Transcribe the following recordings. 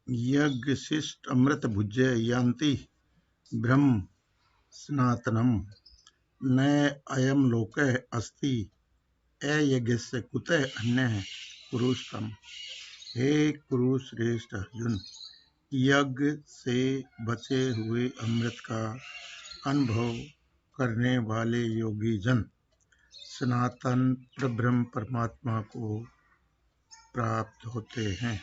यज्ञशिष्ट अमृत भुज्य यान्ति ब्रह्म सनातनम न अयम लोकः अस्ति अयज्ञस्य कुतः अन्यः कुरुस्तम। हे कुरु श्रेष्ठ अर्जुन, यज्ञ से बचे हुए अमृत का अनुभव करने वाले योगी जन सनातन परब्रह्म परमात्मा को प्राप्त होते हैं,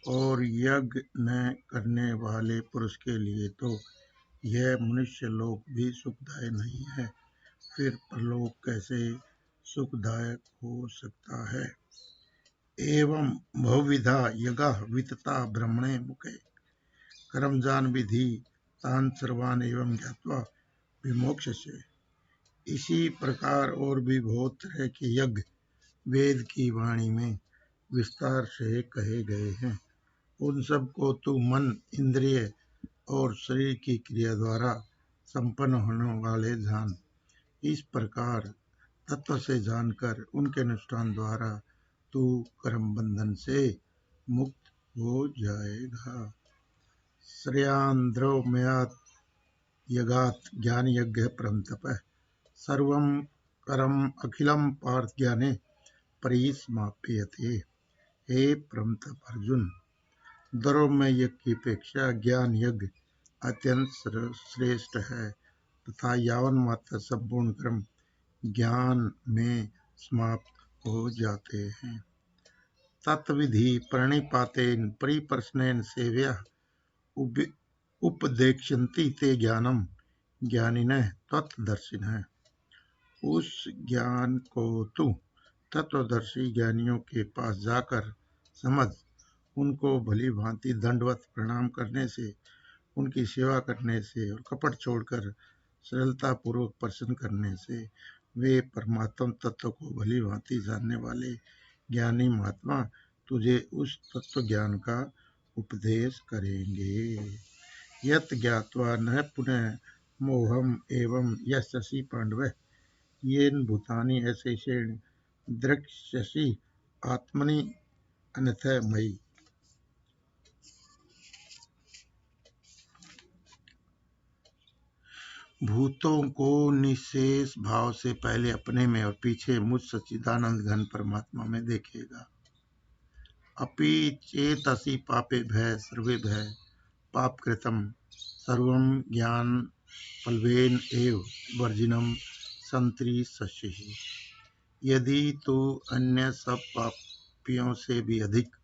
और यज्ञ न करने वाले पुरुष के लिए तो यह मनुष्य लोक भी सुखदायक नहीं है, फिर परलोक कैसे सुखदायक हो सकता है। एवं बहुविधा यज्ञ वितता ब्रह्मणे मुखे कर्मजान विधि तान सर्वान एवं ज्ञात्वा विमोक्षसे। इसी प्रकार और भी बहुत तरह के यज्ञ वेद की वाणी में विस्तार से कहे गए हैं, उन सब को तू मन, इंद्रिय और शरीर की क्रिया द्वारा संपन्न होने वाले जान। इस प्रकार तत्व से जानकर उनके अनुष्ठान द्वारा तू कर्म बंधन से मुक्त हो जाएगा। श्रेयांद्रमयात यगात ज्ञान यज्ञ परम तपः सर्वं करम अखिलम पार्थ ज्ञाने परिसमाप्यते। हे परम तप अर्जुन, द्रव्यमय यज्ञ की अपेक्षा ज्ञान यज्ञ अत्यंत श्रेष्ठ है तथा यावन मात्र संपूर्ण कर्म ज्ञान में समाप्त हो जाते हैं। तत्विधि प्रणिपातेन परिप्रश्नेन सेव्या उपदेक्षन्ति ते ज्ञानम ज्ञानिनः तत्वदर्शिनः। उस ज्ञान को तू तत्वदर्शी ज्ञानियों के पास जाकर समझ, उनको भली भांति दंडवत प्रणाम करने से, उनकी सेवा करने से और कपट छोड़कर सरलता पूर्वक प्रश्न करने से वे परमात्म तत्व को भली भांति जानने वाले ज्ञानी महात्मा तुझे उस तत्व ज्ञान का उपदेश करेंगे। यत् ज्ञात्वा न पुनः मोहम एवं यस्यसि पांडव येन भूतानि अशेषेण द्रक्ष्यसि आत्मनि अन्यथा मयि। भूतों को निशेष भाव से पहले अपने में और पीछे मुझ सच्चिदानंद घन परमात्मा में देखेगा। अपि चेतसि पापेभ्यः सर्वेभ्यः पापकृतं सर्वं ज्ञान फलवेन एव वर्जिनम संतरिष्यसि। यदि तू अन्य सब पापियों से भी अधिक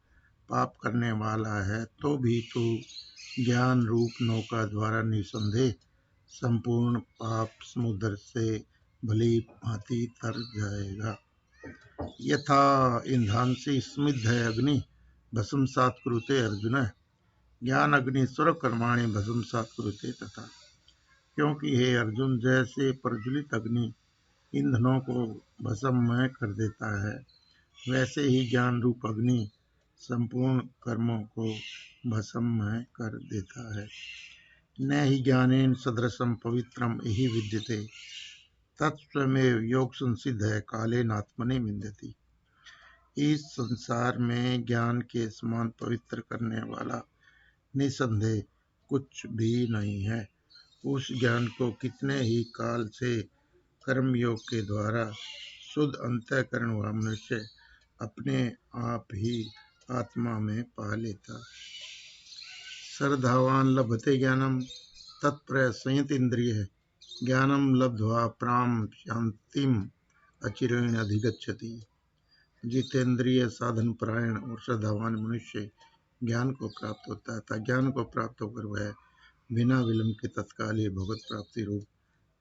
पाप करने वाला है तो भी तू ज्ञान रूप नौका द्वारा निसंदेह संपूर्ण पाप समुद्र से भली भांति तर जाएगा। यथा इंधांसि स्निग्ध अग्नि भस्मसात् कुरुते अर्जुन ज्ञान अग्नि सर्वकर्माणि भस्मसात् कुरुते तथा। क्योंकि हे अर्जुन, जैसे प्रज्वलित अग्नि ईंधनों को भस्ममय कर देता है, वैसे ही ज्ञान रूप अग्नि संपूर्ण कर्मों को भस्ममय कर देता है। न हि ज्ञानेन सदृशं पवित्रम इहि विद्यते तत्स्वमेव योग संसिद्ध है कालेन आत्मनि विन्दति। इस संसार में ज्ञान के समान पवित्र करने वाला निसंदेह कुछ भी नहीं है। उस ज्ञान को कितने ही काल से कर्म योग के द्वारा शुद्ध अंतःकरण हुआ मनुष्य अपने आप ही आत्मा में पा लेता। श्रद्धावान लभते ज्ञानम तत्प्रसंयतेन्द्रियः ज्ञानम लब्ध्वा प्राम शांतिम अचिरेण अधिगच्छति। जितेंद्रिय साधन परायण और श्रद्धावान मनुष्य ज्ञान को प्राप्त होता है तथा ज्ञान को प्राप्त होकर वह बिना विलंब के तत्काल ही भगवत प्राप्ति रूप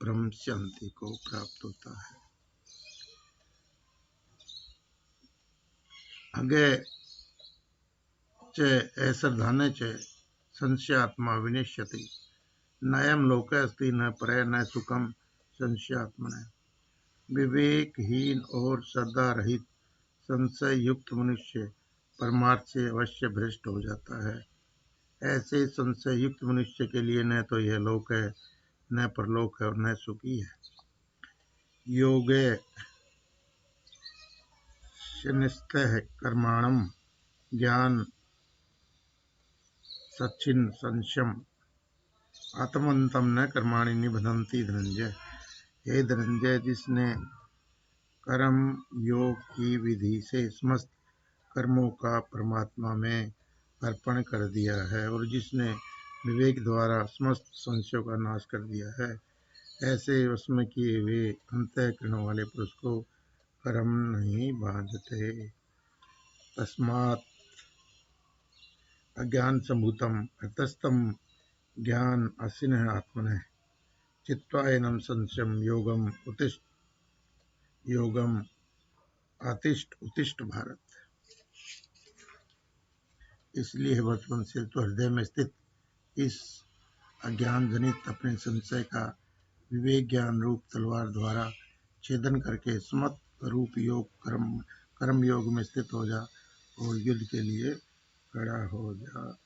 ब्रह्म शांति को प्राप्त होता है। अगे च अश्रद्धाने च संशयात्मा विनश्यति नयम लोक अस्ति न परय न सुखम संशयात्मन। विवेकहीन और श्रद्धा रहित संशय युक्त मनुष्य परमार्थ से अवश्य भ्रष्ट हो जाता है। ऐसे संशय युक्त मनुष्य के लिए न तो यह लोक है, न परलोक है और न सुखी है। योगे शनिस्थः कर्माणम ज्ञान सच्चिन संशयम आत्मंतम न कर्माणि निबधन्ति धनंजय। हे धनंजय, जिसने कर्म योग की विधि से समस्त कर्मों का परमात्मा में अर्पण कर दिया है और जिसने विवेक द्वारा समस्त संशयों का नाश कर दिया है, ऐसे उसमें किए हुए अंतःकरण वाले पुरुष को कर्म नहीं बांधते। तस्मात् अज्ञान संभूतम अतस्तम ज्ञान असिनः आत्मनः चित्वा एनं संशयम योगम आतिष्ठ उत्तिष्ठ भारत। इसलिए बचपन से तो हृदय में स्थित इस अज्ञान जनित अपने संशय का विवेक ज्ञान रूप तलवार द्वारा छेदन करके समत्व रूप योग कर्म योग में स्थित हो जा और युद्ध के लिए खड़ा हो जा।